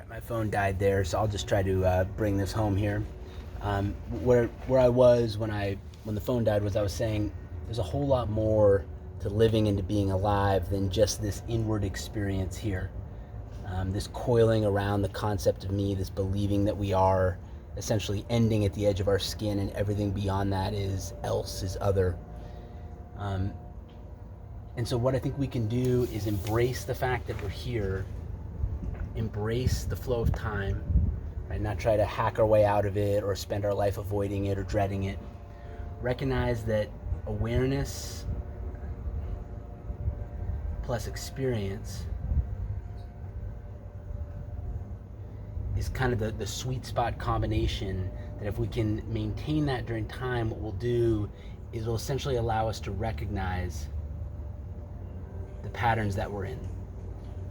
My phone died there, so I'll just try to bring this home here. Where I was when the phone died was I was saying there's a whole lot more to living and to being alive than just this inward experience here. This coiling around the concept of me, this believing that we are essentially ending at the edge of our skin, and everything beyond that is else, is other. And so what I think we can do is embrace the fact that we're here, embrace the flow of time, right? Not try to hack our way out of it or spend our life avoiding it or dreading it. Recognize that awareness plus experience is kind of the sweet spot combination that if we can maintain that during time, what we'll do is it'll essentially allow us to recognize the patterns that we're in,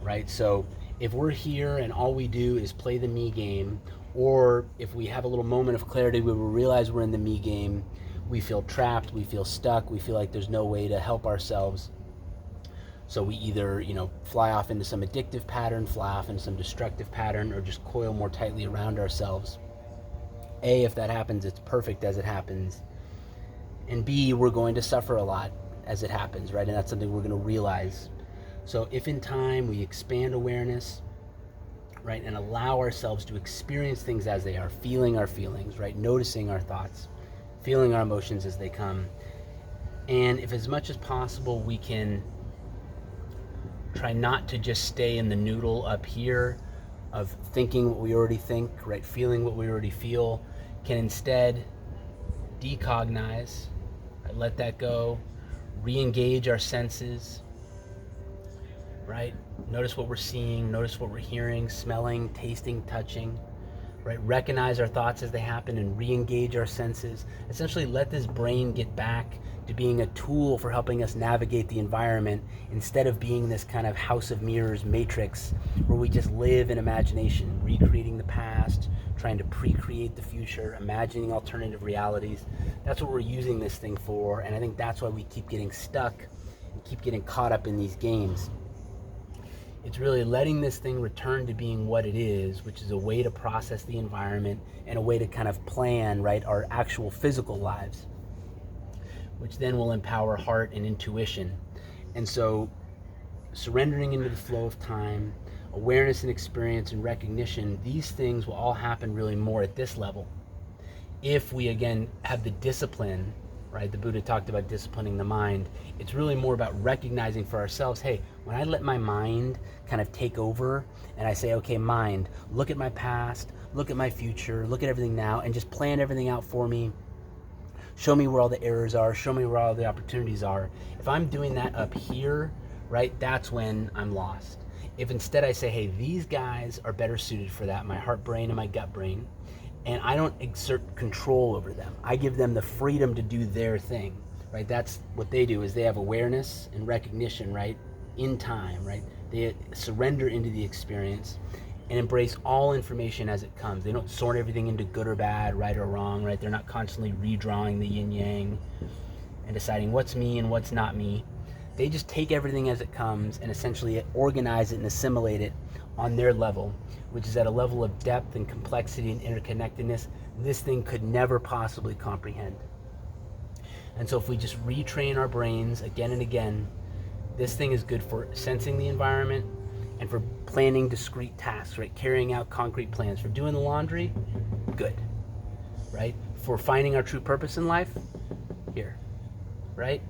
right? So if we're here and all we do is play the me game, or if we have a little moment of clarity where we realize we're in the me game, we feel trapped, we feel stuck, we feel like there's no way to help ourselves. So we either, fly off into some addictive pattern, fly off into some destructive pattern, or just coil more tightly around ourselves. A, if that happens, it's perfect as it happens. And B, we're going to suffer a lot as it happens, right? And that's something we're going to realize. So if in time we expand awareness, right, and allow ourselves to experience things as they are, feeling our feelings, right, noticing our thoughts, feeling our emotions as they come, and if as much as possible we can try not to just stay in the noodle up here of thinking what we already think, right, feeling what we already feel, can instead decognize, right, let that go, re-engage our senses, right? Notice what we're seeing, notice what we're hearing, smelling, tasting, touching, right? Recognize our thoughts as they happen and re-engage our senses. Essentially let this brain get back to being a tool for helping us navigate the environment instead of being this kind of house of mirrors matrix where we just live in imagination, recreating the past, trying to pre-create the future, imagining alternative realities. That's what we're using this thing for, and I think that's why we keep getting stuck and keep getting caught up in these games. It's really letting this thing return to being what it is, which is a way to process the environment and a way to kind of plan, right, our actual physical lives, which then will empower heart and intuition. And so surrendering into the flow of time, awareness and experience and recognition, these things will all happen really more at this level. If we, again, have the discipline, right? The Buddha talked about disciplining the mind. It's really more about recognizing for ourselves, hey, when I let my mind kind of take over and I say, okay, mind, look at my past, look at my future, look at everything now, and just plan everything out for me. Show me where all the errors are, show me where all the opportunities are. If I'm doing that up here, right, that's when I'm lost. If instead I say, hey, these guys are better suited for that, my heart brain and my gut brain, and I don't exert control over them. I give them the freedom to do their thing, right? That's what they do, is they have awareness and recognition, right, in time, right? They surrender into the experience and embrace all information as it comes. They don't sort everything into good or bad, right or wrong, right? They're not constantly redrawing the yin yang and deciding what's me and what's not me. They just take everything as it comes and essentially organize it and assimilate it on their level, which is at a level of depth and complexity and interconnectedness this thing could never possibly comprehend. And so if we just retrain our brains again and again, this thing is good for sensing the environment and for planning discrete tasks, right? Carrying out concrete plans. For doing the laundry, good, right? For finding our true purpose in life, here, right?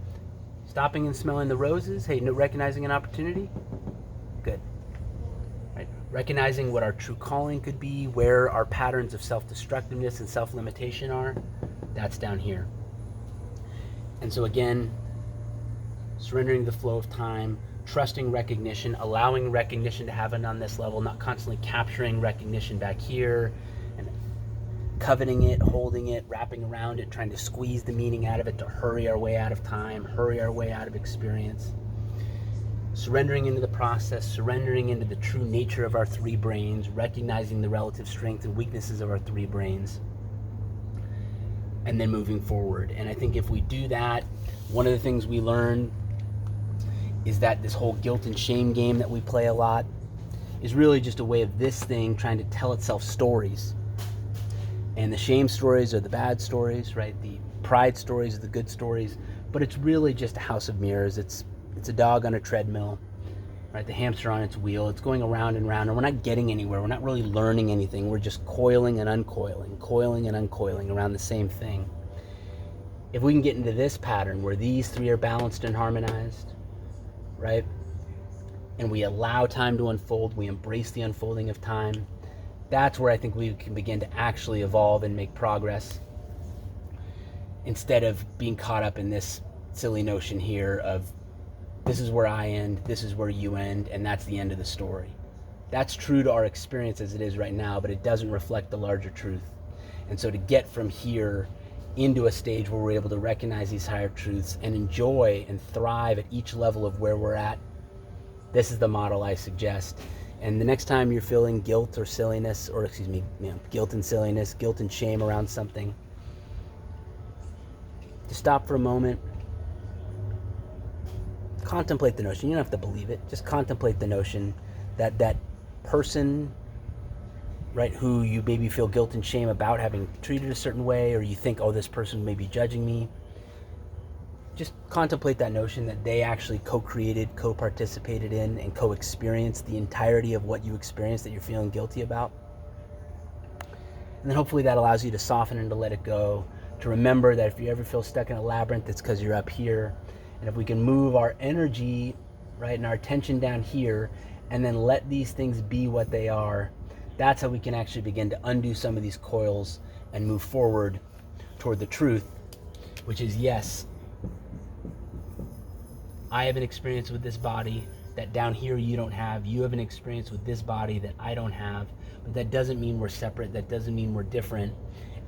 Stopping and smelling the roses, hey, recognizing an opportunity, good, right? Recognizing what our true calling could be, where our patterns of self-destructiveness and self-limitation are, that's down here. And so again, surrendering the flow of time, trusting recognition, allowing recognition to happen on this level, not constantly capturing recognition back here and coveting it, holding it, wrapping around it, trying to squeeze the meaning out of it to hurry our way out of time, hurry our way out of experience. Surrendering into the process, surrendering into the true nature of our three brains, recognizing the relative strengths and weaknesses of our three brains, and then moving forward. And I think if we do that, one of the things we learn is that this whole guilt and shame game that we play a lot is really just a way of this thing trying to tell itself stories. And the shame stories are the bad stories, right? The pride stories are the good stories. But it's really just a house of mirrors. It's a dog on a treadmill, right? The hamster on its wheel. It's going around and around, and we're not getting anywhere. We're not really learning anything. We're just coiling and uncoiling around the same thing. If we can get into this pattern where these three are balanced and harmonized, right? And we allow time to unfold, we embrace the unfolding of time, that's where I think we can begin to actually evolve and make progress, instead of being caught up in this silly notion here of this is where I end, this is where you end, and that's the end of the story. That's true to our experience as it is right now, but it doesn't reflect the larger truth. And so to get from here into a stage where we're able to recognize these higher truths and enjoy and thrive at each level of where we're at, this is the model I suggest. And the next time you're feeling guilt or silliness, or guilt and silliness, guilt and shame around something, just stop for a moment, contemplate the notion. You don't have to believe it. Just contemplate the notion that that person, right, who you maybe feel guilt and shame about having treated a certain way, or you think, oh, this person may be judging me. Just contemplate that notion that they actually co-created, co-participated in, and co-experienced the entirety of what you experienced that you're feeling guilty about. And then hopefully that allows you to soften and to let it go, to remember that if you ever feel stuck in a labyrinth, it's because you're up here. And if we can move our energy, right, and our attention down here, and then let these things be what they are, that's how we can actually begin to undo some of these coils and move forward toward the truth, which is, yes, I have an experience with this body that down here you don't have. You have an experience with this body that I don't have. But that doesn't mean we're separate. That doesn't mean we're different.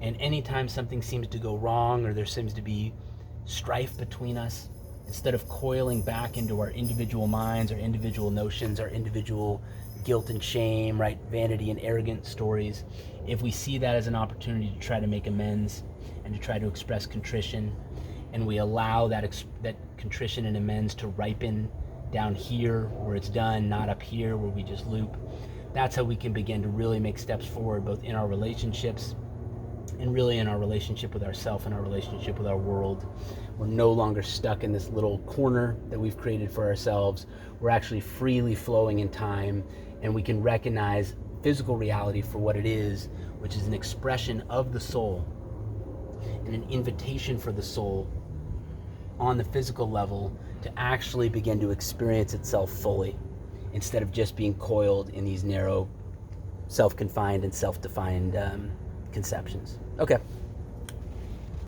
And anytime something seems to go wrong, or there seems to be strife between us, instead of coiling back into our individual minds, our individual notions, our individual guilt and shame, right, vanity and arrogant stories, if we see that as an opportunity to try to make amends and to try to express contrition, and we allow that contrition and amends to ripen down here where it's done, not up here where we just loop, that's how we can begin to really make steps forward, both in our relationships and really in our relationship with ourselves and our relationship with our world. We're no longer stuck in this little corner that we've created for ourselves. We're actually freely flowing in time, and we can recognize physical reality for what it is, which is an expression of the soul and an invitation for the soul on the physical level to actually begin to experience itself fully, instead of just being coiled in these narrow, self-confined and self-defined conceptions. Okay.